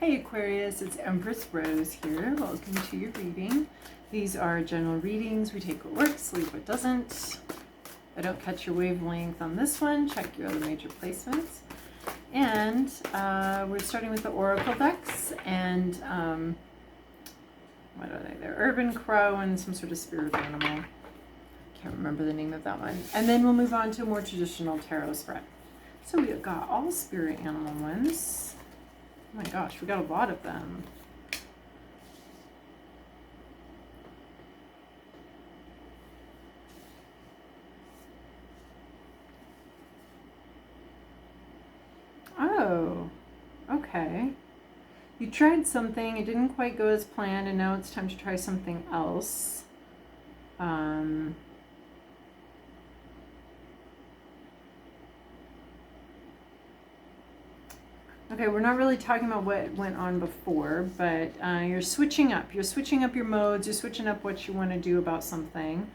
Hey Aquarius, it's Empress Rose here. Welcome to your reading. These are general readings. We take what works, leave what doesn't. If I don't catch your wavelength on this one, check your other major placements. And we're starting with the Oracle decks and what are they? They're Urban Crow and some sort of spirit animal. Can't remember the name of that one. And then we'll move on to a more traditional tarot spread. So we got all spirit animal ones. Oh my gosh, we got a lot of them. Oh, okay. You tried something, it didn't quite go as planned, and now it's time to try something else. Okay, we're not really talking about what went on before, but you're switching up. You're switching up your modes. You're switching up what you want to do about something.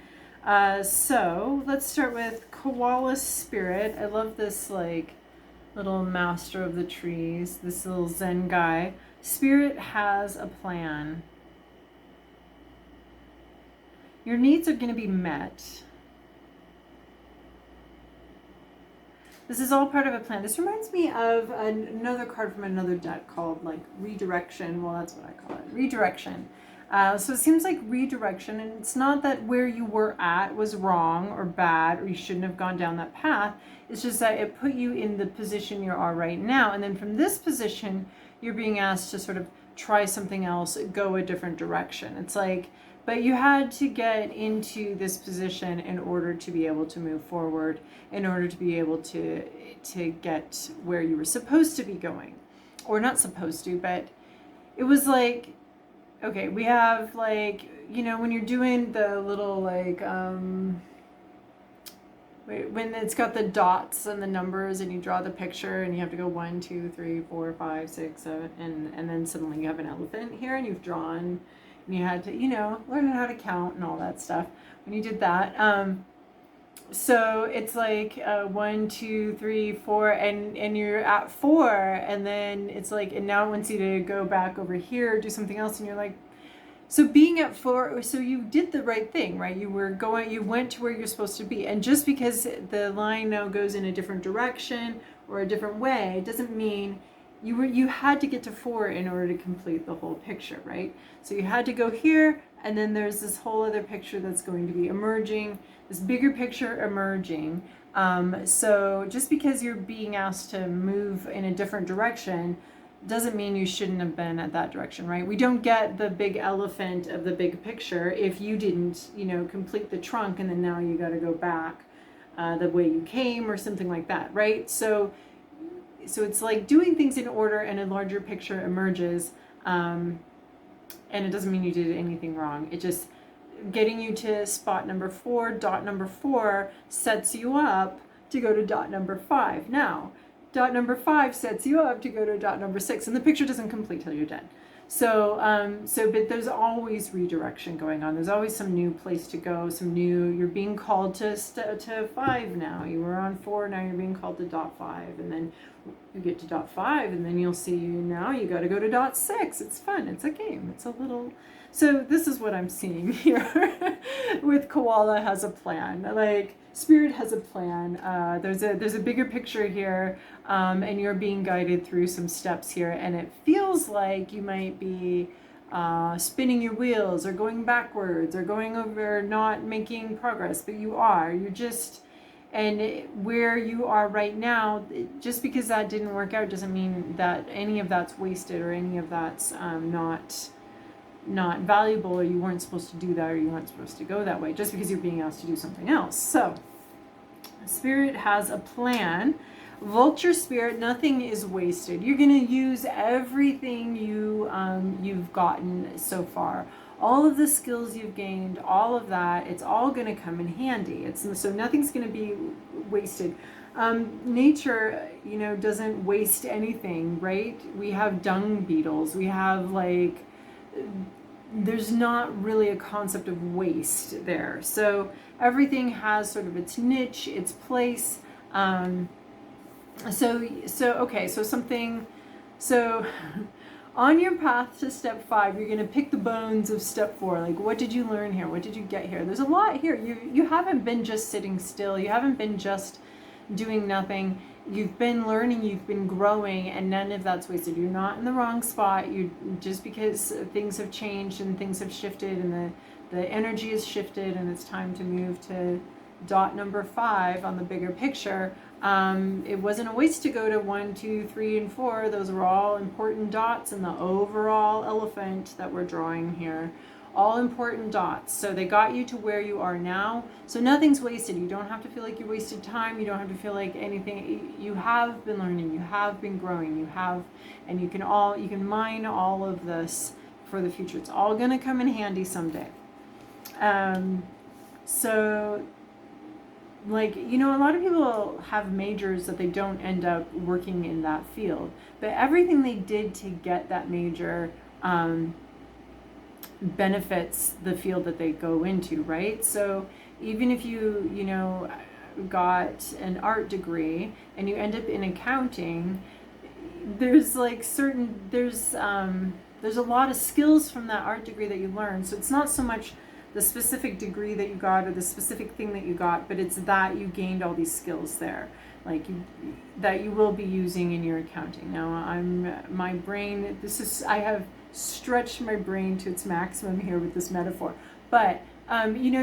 So let's start with Koala Spirit. I love this like little master of the trees, this little Zen guy. Spirit has a plan. Your needs are going to be met. This is all part of a plan. This reminds me of another card from another deck called like Redirection. Well, that's what I call it. Redirection. So it seems like redirection, and it's not that where you were at was wrong or bad or you shouldn't have gone down that path. It's just that it put you in the position you are right now. And then from this position, you're being asked to sort of try something else, go a different direction. It's like, but you had to get into this position in order to be able to move forward, in order to be able to get where you were supposed to be going. Or not supposed to, but it was like, okay, we have like, you know, when you're doing the little like, when it's got the dots and the numbers and you draw the picture and you have to go 1, 2, 3, 4, 5, 6, 7, and then suddenly you have an elephant here and you've drawn. And you had to, you know, learn how to count and all that stuff when you did that. So it's like 1, 2, 3, 4, and you're at 4, and then it's like, and now it wants you to go back over here, do something else, and you're like, so being at 4, so you did the right thing, right? You went to where you're supposed to be, and just because the line now goes in a different direction or a different way, doesn't mean you had to get to 4 in order to complete the whole picture, right? So you had to go here, and then there's this whole other picture that's going to be emerging, this bigger picture emerging. So just because you're being asked to move in a different direction doesn't mean you shouldn't have been at that direction, right? We don't get the big elephant of the big picture if you didn't, you know, complete the trunk and then now you got to go back the way you came or something like that, right? So it's like doing things in order and a larger picture emerges, and it doesn't mean you did anything wrong. It just, getting you to spot number 4, dot number 4, sets you up to go to dot number 5. Now, dot number 5 sets you up to go to dot number 6, and the picture doesn't complete till you're dead. So, but there's always redirection going on. There's always some new place to go, you're being called to 5 now. You were on 4, now you're being called to dot 5, and then you get to dot 5, and then you'll see now you got to go to dot 6. It's fun. It's a game. It's a little. So this is what I'm seeing here with Koala has a plan. Like Spirit has a plan. There's a bigger picture here, and you're being guided through some steps here, and it feels like you might be spinning your wheels or going backwards or going over, not making progress, but you're just. And where you are right now, just because that didn't work out doesn't mean that any of that's wasted or any of that's not valuable, or you weren't supposed to do that, or you weren't supposed to go that way, just because you're being asked to do something else. So Spirit has a plan. Vulture Spirit, nothing is wasted. You're going to use everything you've gotten so far. All of the skills you've gained, all of that, it's all going to come in handy. So nothing's going to be wasted. Nature, you know, doesn't waste anything, right? We have dung beetles. We have like, there's not really a concept of waste there. So everything has sort of its niche, its place. So on your path to step 5, you're going to pick the bones of step 4. Like, what did you learn here? What did you get here? There's a lot here. You haven't been just sitting still. You haven't been just doing nothing. You've been learning, you've been growing, and none of that's wasted. You're not in the wrong spot. You just because things have changed and things have shifted and the energy has shifted and it's time to move to dot number 5 on the bigger picture. It wasn't a waste to go to 1, 2, 3, and 4. Those were all important dots in the overall elephant that we're drawing here. All important dots. So they got you to where you are now. So nothing's wasted. You don't have to feel like you wasted time. You don't have to feel like anything. You have been learning. You have been growing. You have, and you can mine all of this for the future. It's all going to come in handy someday. So, like, you know, a lot of people have majors that they don't end up working in that field. But everything they did to get that major benefits the field that they go into, right? So even if you know, got an art degree and you end up in accounting, there's like there's a lot of skills from that art degree that you learn. So it's not so much the specific degree that you got or the specific thing that you got, but it's that you gained all these skills there, like that you will be using in your accounting. Now my brain, I have stretched my brain to its maximum here with this metaphor, but you know,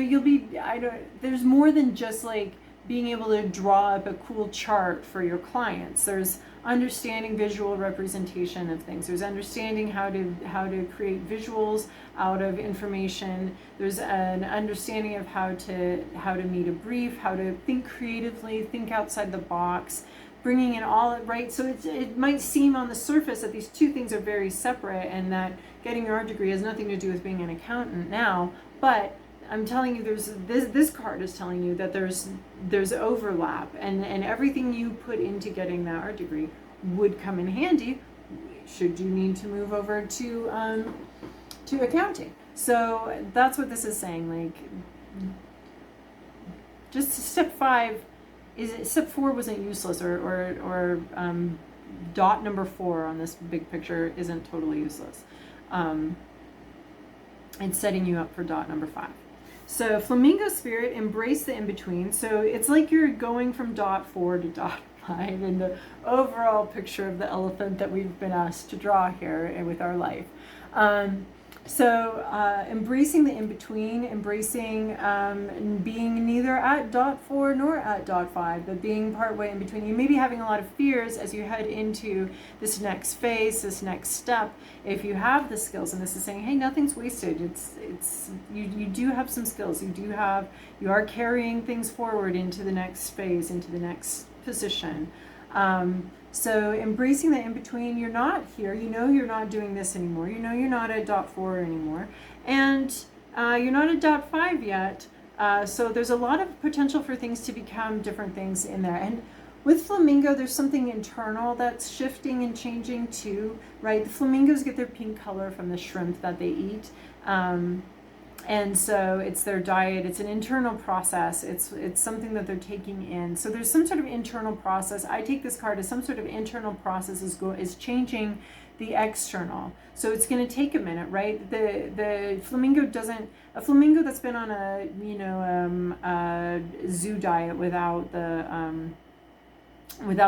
there's more than just like being able to draw up a cool chart for your clients. There's understanding visual representation of things. There's understanding how to create visuals out of information. There's an understanding of how to meet a brief, how to think creatively, think outside the box, bringing in all, right? So it might seem on the surface that these two things are very separate and that getting your art degree has nothing to do with being an accountant now, but I'm telling you, this card is telling you that there's overlap, and everything you put into getting that art degree would come in handy should you need to move over to accounting. So that's what this is saying. Like, just step 5 step 4 wasn't useless, or dot number 4 on this big picture isn't totally useless. It's setting you up for dot number 5. So flamingo spirit, embrace the in-between. So it's like you're going from dot 4 to dot 5 in the overall picture of the elephant that we've been asked to draw here with our life. Embracing the in-between, embracing being neither at dot 4 nor at dot 5, but being partway in between. You may be having a lot of fears as you head into this next phase, this next step. If you have the skills, and this is saying, hey, nothing's wasted. You do have some skills. You are carrying things forward into the next phase, into the next position. So embracing the in-between, you're not here, you know you're not doing this anymore, you know you're not at dot 4 anymore, and you're not at dot 5 yet, so there's a lot of potential for things to become different things in there. And with flamingo, there's something internal that's shifting and changing too, right? The flamingos get their pink color from the shrimp that they eat. And so it's their diet, it's an internal process, it's something that they're taking in. So there's some sort of internal process. I take this card as some sort of internal process is changing the external. So it's going to take a minute, right? The flamingo a flamingo that's been on a zoo diet without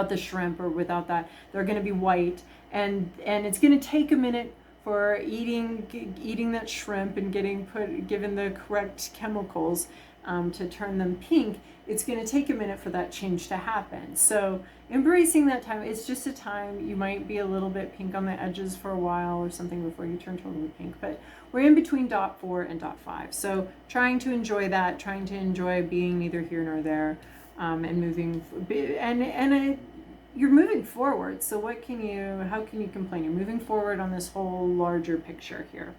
the shrimp or without that, they're going to be white, and it's going to take a minute for eating that shrimp and given the correct chemicals to turn them pink. It's going to take a minute for that change to happen. So embracing that time, it's just a time. You might be a little bit pink on the edges for a while or something before you turn totally pink, but we're in between dot 4 and dot 5. So trying to enjoy that, trying to enjoy being neither here nor there, and moving, you're moving forward, so how can you complain? You're moving forward on this whole larger picture here.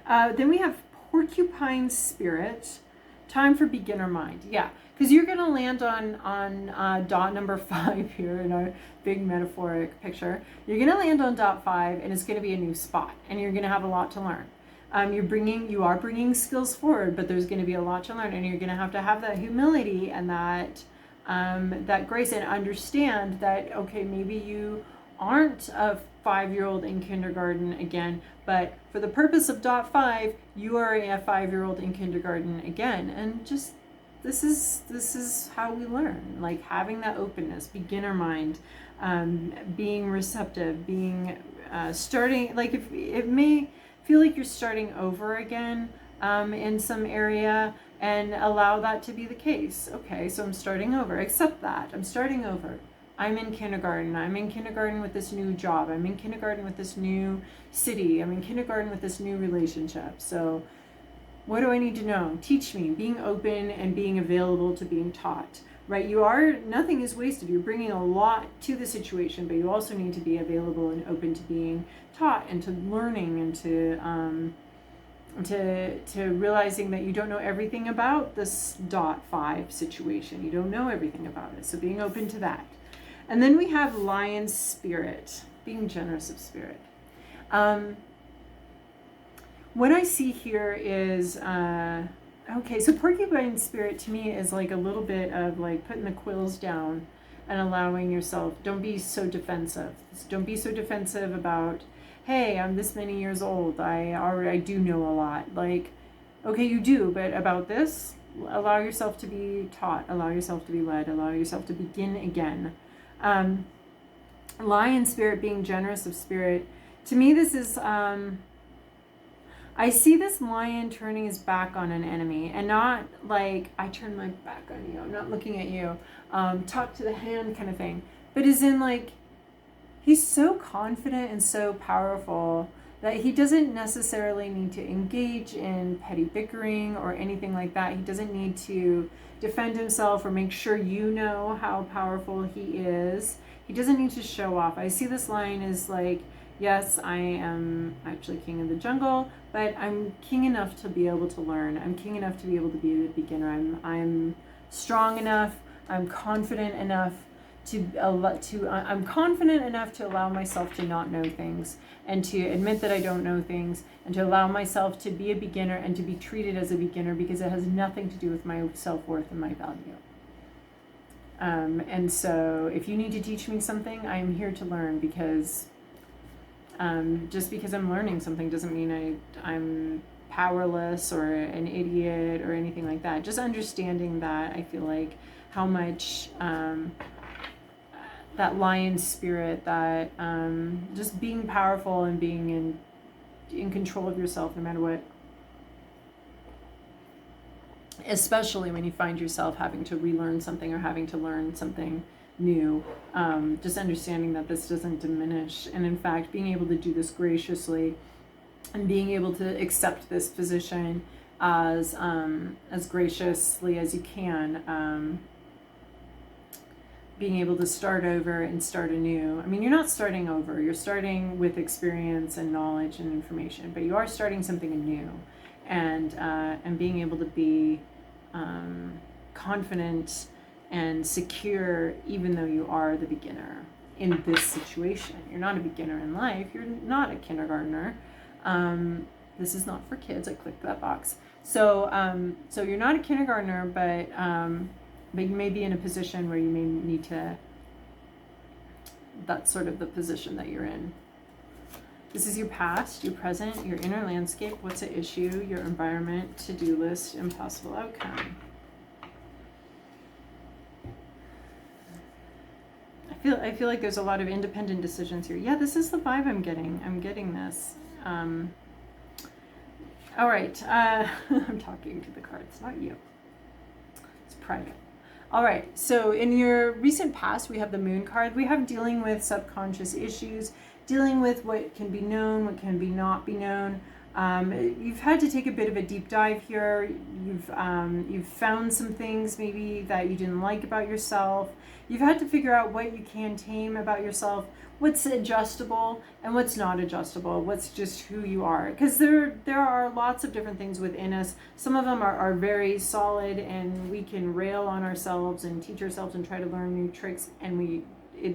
Then we have porcupine spirit, time for beginner mind. Yeah, because you're going to land on dot number 5 here in our big metaphoric picture. You're going to land on dot 5, and it's going to be a new spot, and you're going to have a lot to learn. You are bringing skills forward, but there's going to be a lot to learn, and you're going to have that humility and that grace, and understand that, okay, maybe you aren't a 5-year-old in kindergarten again, but for the purpose of dot 5, you are a 5-year-old in kindergarten again. And just this is how we learn, like having that openness, beginner mind, being receptive, being starting, like if it may feel like you're starting over again in some area, and allow that to be the case. Okay, so I'm starting over. Accept that. I'm starting over. I'm in kindergarten. I'm in kindergarten with this new job. I'm in kindergarten with this new city. I'm in kindergarten with this new relationship. So what do I need to know? Teach me. Being open and being available to being taught, right? Nothing is wasted. You're bringing a lot to the situation, but you also need to be available and open to being taught and to learning and to realizing that you don't know everything about this dot 5 situation. You don't know everything about it. So being open to that. And then we have lion spirit, being generous of spirit. What I see here is, okay, so porcupine spirit to me is like a little bit of like putting the quills down and allowing yourself, don't be so defensive. Don't be so defensive about, hey, I'm this many years old. I do know a lot. Like, okay, you do, but about this, allow yourself to be taught, allow yourself to be led, allow yourself to begin again. Lion spirit, being generous of spirit. To me, this is, I see this lion turning his back on an enemy, and not like, I turn my back on you, I'm not looking at you, talk to the hand kind of thing, but as in like, he's so confident and so powerful that he doesn't necessarily need to engage in petty bickering or anything like that. He doesn't need to defend himself or make sure you know how powerful he is. He doesn't need to show off. I see this lion as like, yes, I am actually king of the jungle, but I'm king enough to be able to learn. I'm king enough to be able to be a beginner. I'm strong enough. I'm confident enough I'm confident enough to allow myself to not know things, and to admit that I don't know things, and to allow myself to be a beginner and to be treated as a beginner, because it has nothing to do with my self-worth and my value. And so if you need to teach me something, I'm here to learn, because just because I'm learning something doesn't mean I'm powerless or an idiot or anything like that. Just understanding that, I feel like how much that lion spirit, that just being powerful and being in control of yourself no matter what, especially when you find yourself having to relearn something or having to learn something new, just understanding that this doesn't diminish, and in fact being able to do this graciously and being able to accept this position as graciously as you can, being able to start over and start anew. I mean, you're not starting over, you're starting with experience and knowledge and information, but you are starting something anew, and being able to be confident and secure, even though you are the beginner in this situation. You're not a beginner in life, you're not a kindergartner. This is not for kids, I clicked that box. So you're not a kindergartner, but you may be in a position where you may need to, that's sort of the position that you're in. This is your past, your present, your inner landscape, what's at issue, your environment, to-do list, and possible outcome. I feel like there's a lot of independent decisions here. Yeah, this is the vibe I'm getting. I'm getting this. All right, I'm talking to the cards, not you. It's private. All right, so in your recent past, we have the Moon card. We have dealing with subconscious issues, dealing with what can be known, what can be not be known. You've had to take a bit of a deep dive here. You've found some things maybe that you didn't like about yourself. You've had to figure out what you can tame about yourself, what's adjustable and what's not adjustable, what's just who you are. Because there are lots of different things within us. Some of them are very solid, and we can rail on ourselves and teach ourselves and try to learn new tricks, and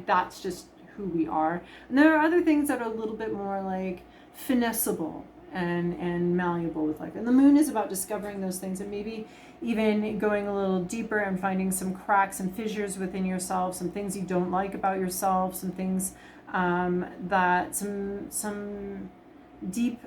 that's just who we are. And there are other things that are a little bit more like finessable and malleable with life. And the Moon is about discovering those things, and maybe even going a little deeper and finding some cracks and fissures within yourself, some things you don't like about yourself, some things that some deep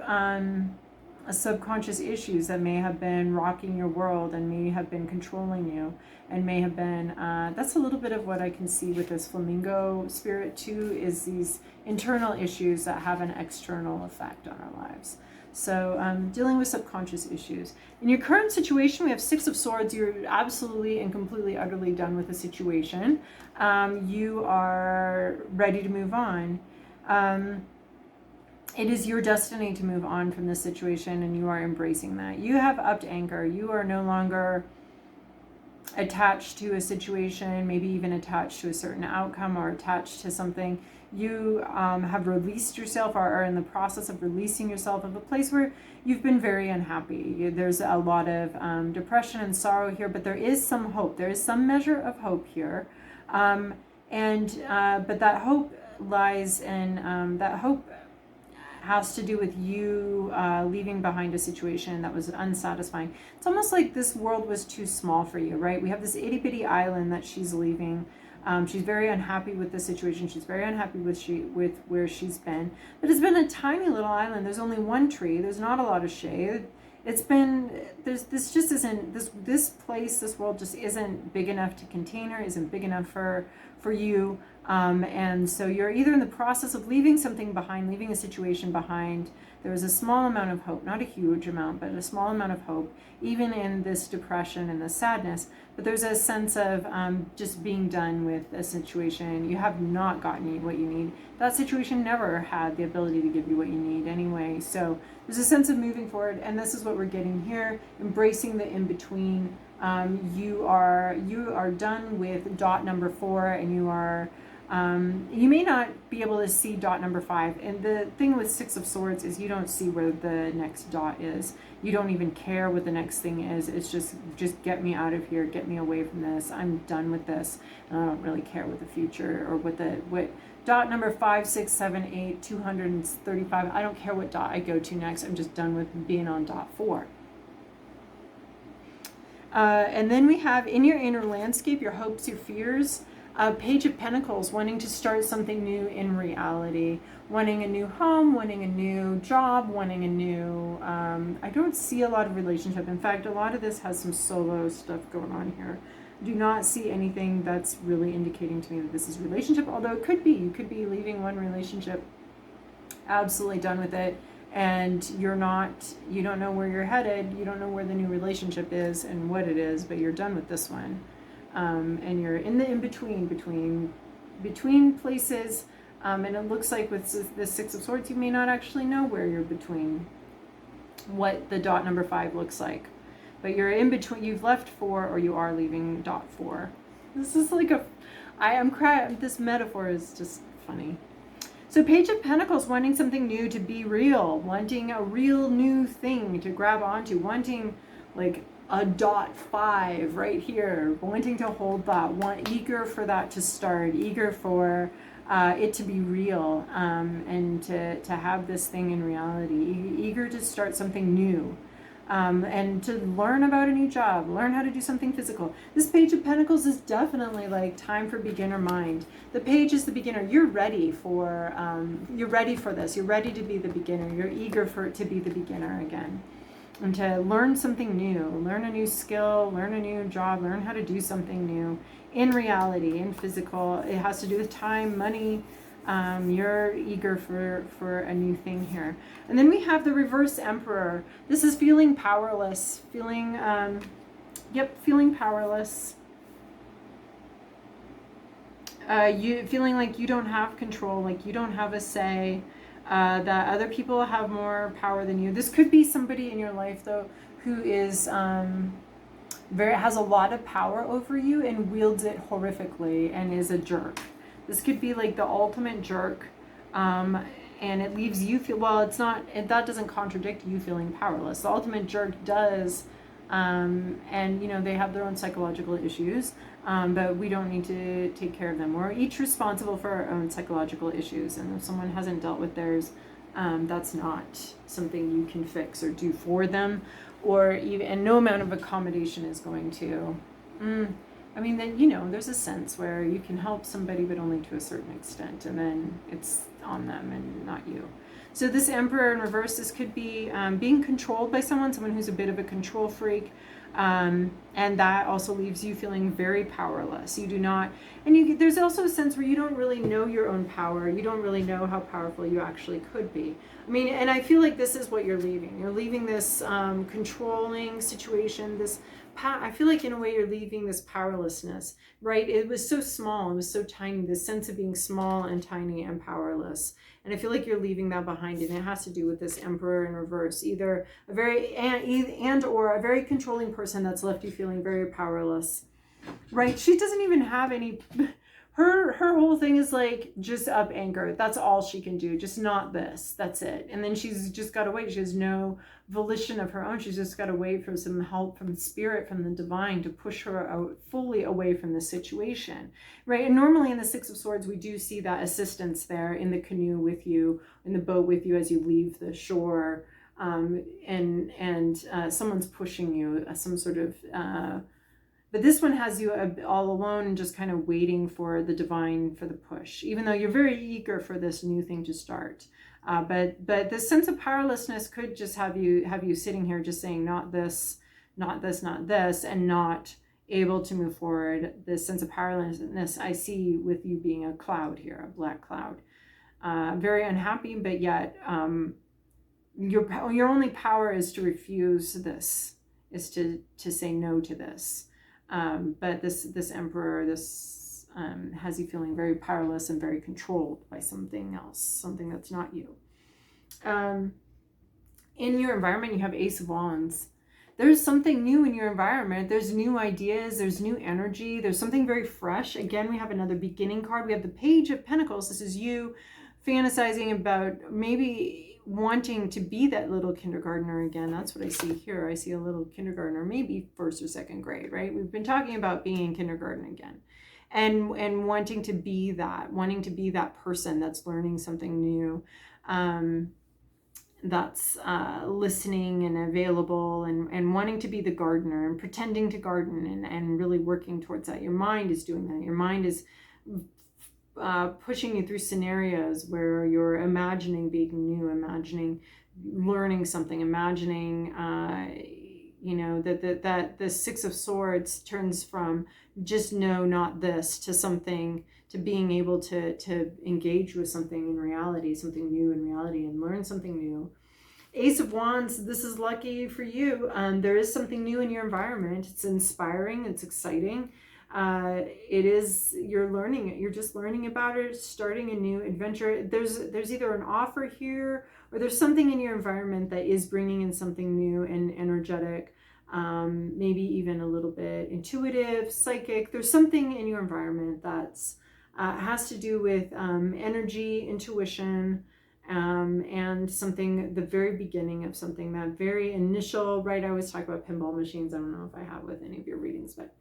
subconscious issues that may have been rocking your world and may have been controlling you, and may have been, that's a little bit of what I can see with this flamingo spirit too, is these internal issues that have an external effect on our lives. So dealing with subconscious issues. In your current situation, we have Six of Swords. You're absolutely and completely, utterly done with the situation. You are ready to move on. It is your destiny to move on from this situation, and you are embracing that. You have upped anchor. You are no longer attached to a situation, maybe even attached to a certain outcome or attached to something. You have released yourself, or are in the process of releasing yourself of a place where you've been very unhappy. There's a lot of depression and sorrow here, but there is some hope. There is some measure of hope here. But that hope lies in, that hope has to do with you leaving behind a situation that was unsatisfying. It's almost like this world was too small for you, right? We have this itty bitty island that she's leaving. She's very unhappy with the situation. She's very unhappy with where she's been. But it's been a tiny little island. There's only one tree. There's not a lot of shade. It's been, this just isn't, this place, this world just isn't big enough to contain her, isn't big enough for you. And so you're either in the process of leaving something behind, leaving a situation behind. There was a small amount of hope, not a huge amount, but a small amount of hope, even in this depression and the sadness. But there's a sense of just being done with a situation. You have not gotten what you need. That situation never had the ability to give you what you need anyway. So there's a sense of moving forward, and this is what we're getting here, embracing the in-between. You are done with dot number 4, and you are, you may not be able to see dot number 5. And the thing with Six of Swords is you don't see where the next dot is. You don't even care what the next thing is. It's just get me out of here, get me away from this. I'm done with this, and I don't really care what the future or what dot number 5, 6, 7, 8, 235. I don't care what dot I go to next. I'm just done with being on dot 4. And then we have in your inner landscape, your hopes, your fears. Page of Pentacles, wanting to start something new in reality, wanting a new home, wanting a new job, wanting a new, I don't see a lot of relationship. In fact, a lot of this has some solo stuff going on here. Do not see anything that's really indicating to me that this is relationship, although it could be. You could be leaving one relationship, absolutely done with it, and you don't know where you're headed, you don't know where the new relationship is and what it is, but you're done with this one. And you're in the in-between, between places, and it looks like with the Six of Swords, you may not actually know where you're between, what the dot number 5 looks like. But you're in between, you've left 4 or you are leaving dot 4. This is like I am crying, this metaphor is just funny. So Page of Pentacles, wanting something new to be real, wanting a real new thing to grab onto, wanting like a dot 5 right here, wanting to hold that, eager for that to start, eager for it to be real, and to have this thing in reality, eager to start something new. And to learn about a new job, learn how to do something physical. This Page of Pentacles is definitely like time for beginner mind. The page is the beginner. You're ready for this. You're ready to be the beginner. You're eager for it to be the beginner again. And to learn something new, learn a new skill, learn a new job, learn how to do something new in reality, in physical. It has to do with time, money. You're eager for a new thing here. And then we have the reverse Emperor. This is feeling powerless, feeling powerless. You feeling like you don't have control, like you don't have a say, that other people have more power than you. This could be somebody in your life though who is has a lot of power over you and wields it horrifically and is a jerk. This could be like the ultimate jerk, and it leaves you feel, well, it's not, that doesn't contradict you feeling powerless. The ultimate jerk does, and they have their own psychological issues, but we don't need to take care of them. We're each responsible for our own psychological issues, and if someone hasn't dealt with theirs, that's not something you can fix or do for them, or even, and no amount of accommodation is going to. I mean, then, you know, there's a sense where you can help somebody, but only to a certain extent, and then it's on them and not you. So this Emperor in reverse, this could be being controlled by someone who's a bit of a control freak. And that also leaves you feeling very powerless. You do not, and there's also a sense where you don't really know your own power. You don't really know how powerful you actually could be. I mean, and I feel like this is what you're leaving. You're leaving this controlling situation, I feel like in a way you're leaving this powerlessness, right? It was so small, it was so tiny, this sense of being small and tiny and powerless. And I feel like you're leaving that behind, and it has to do with this Emperor in reverse, either a very or a very controlling person that's left you feeling very powerless, right? She doesn't even have any. Her whole thing is like just up anchor. That's all she can do. Just not this. That's it. And then she's just got to wait. She has no volition of her own. She's just got to wait for some help from spirit, from the divine, to push her out fully away from the situation, right? And normally in the Six of Swords, we do see that assistance there in the canoe with you, in the boat with you as you leave the shore, and someone's pushing you, some sort of. But this one has you all alone and just kind of waiting for the divine, for the push, even though you're very eager for this new thing to start. But this sense of powerlessness could just have you sitting here just saying, not this, not this, not this, and not able to move forward. This sense of powerlessness I see with you being a cloud here, a black cloud. Very unhappy, but yet your only power is to refuse this, is to say no to this. But this Emperor, has you feeling very powerless and very controlled by something else, something that's not you. In your environment, you have Ace of Wands. There's something new in your environment. There's new ideas. There's new energy. There's something very fresh. Again, we have another beginning card. We have the Page of Pentacles. This is you fantasizing about maybe wanting to be that little kindergartner again. That's what I see here. I see a little kindergartner, maybe first or second grade, right? We've been talking about being in kindergarten again, and wanting to be that person that's learning something new, that's listening and available, and wanting to be the gardener and pretending to garden and really working towards that. Your mind is doing that. Your mind is pushing you through scenarios where you're imagining being new, imagining learning something, imagining, that the Six of Swords turns from just no, not this, to something, to being able to engage with something in reality, something new in reality, and learn something new. Ace of Wands, this is lucky for you. There is something new in your environment. It's inspiring, it's exciting. You're just learning about it, starting a new adventure. There's either an offer here, or there's something in your environment that is bringing in something new and energetic, maybe even a little bit intuitive, psychic. There's something in your environment that's has to do with energy, intuition, and something, the very beginning of something, that very initial, right? I always talk about pinball machines. I don't know if I have with any of your readings, but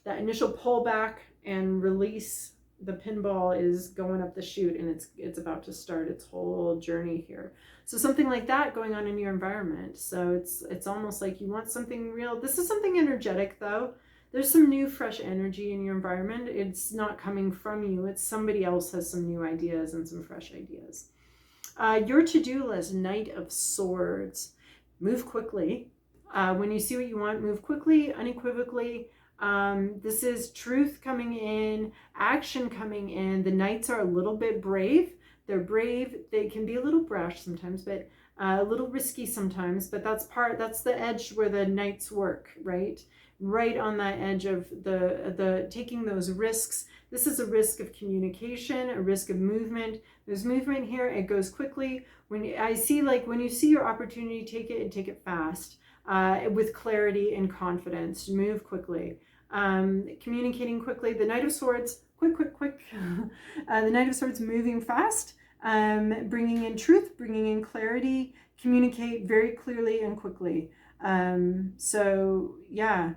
that initial pull back and release, the pinball is going up the chute, and it's about to start its whole journey here. So something like that going on in your environment. So it's almost like you want something real. This is something energetic though. There's some new fresh energy in your environment. It's not coming from you. It's somebody else has some new ideas and some fresh ideas. Your to-do list, Knight of Swords. Move quickly. When you see what you want, move quickly, unequivocally. This is truth coming in, action coming in. The Knights are a little bit brave. They're brave. They can be a little brash sometimes, but a little risky sometimes. But that's the edge where the Knights work, right? Right on that edge of the taking those risks. This is a risk of communication, a risk of movement. There's movement here. It goes quickly. When you see your opportunity, take it, and take it fast, with clarity and confidence. Move quickly. Communicating quickly. The Knight of Swords, quick. The Knight of Swords moving fast, bringing in truth, bringing in clarity, communicate very clearly and quickly. So yeah.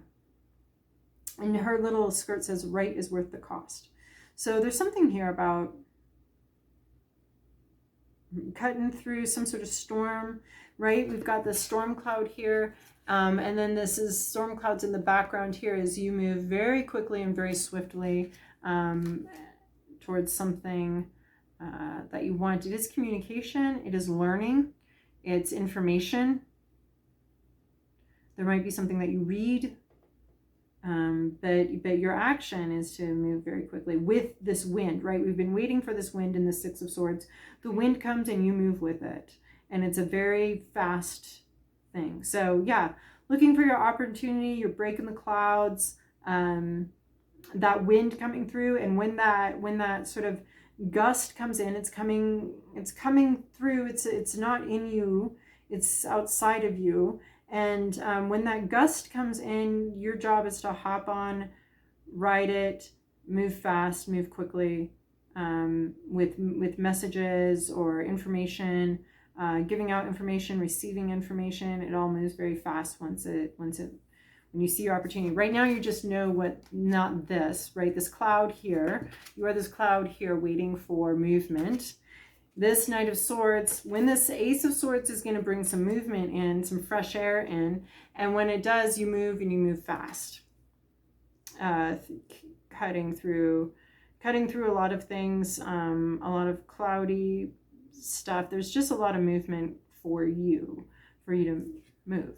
And her little skirt says, right is worth the cost. So there's something here about cutting through some sort of storm, right? We've got the storm cloud here. And then this is storm clouds in the background here as you move very quickly and very swiftly towards something that you want. It is communication, it is learning, it's information. There might be something that you read, but your action is to move very quickly with this wind, right? We've been waiting for this wind in the Six of Swords. The wind comes and you move with it. And it's a very fast thing. So yeah, looking for your opportunity, you're breaking the clouds, that wind coming through. And when that sort of gust comes in, it's coming through. It's not in you, it's outside of you. And when that gust comes in, your job is to hop on, ride it, move fast, move quickly, with messages or information, giving out information, receiving information. It all moves very fast when you see your opportunity. Right now, you just know not this, right? This cloud here, you are this cloud here waiting for movement. This Knight of Swords, when this Ace of Swords is going to bring some movement in, some fresh air in, and when it does, you move and you move fast. Cutting through a lot of things, a lot of cloudy stuff. There's just a lot of movement for you to move.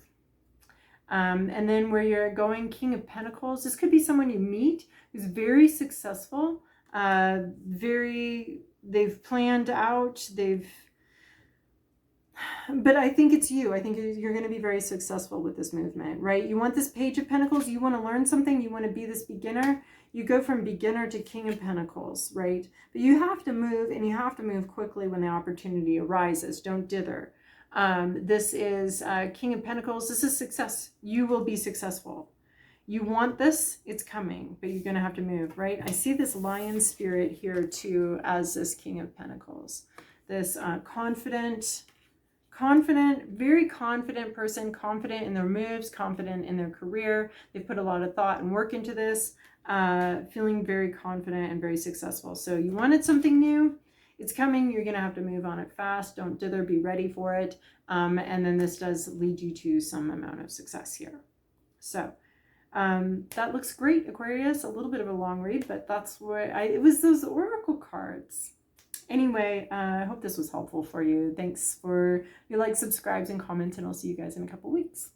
And then where you're going, King of Pentacles, this could be someone you meet who's very successful, they've planned out, but I think it's you. I think you're going to be very successful with this movement, right? You want this Page of Pentacles, you want to learn something, you want to be this beginner, you go from beginner to King of Pentacles, right? But you have to move, and you have to move quickly when the opportunity arises. Don't dither. This is King of Pentacles. This is success. You will be successful. You want this, it's coming, but you're going to have to move, right? I see this lion spirit here too as this King of Pentacles. This confident, very confident person, confident in their moves, confident in their career. They've put a lot of thought and work into this, feeling very confident and very successful. So you wanted something new, it's coming. You're going to have to move on it fast. Don't dither, be ready for it. And then this does lead you to some amount of success here. So that looks great, Aquarius. A little bit of a long read, but that's what it was, those oracle cards. Anyway, I hope this was helpful for you. Thanks for your likes, subscribes, and comments, and I'll see you guys in a couple weeks.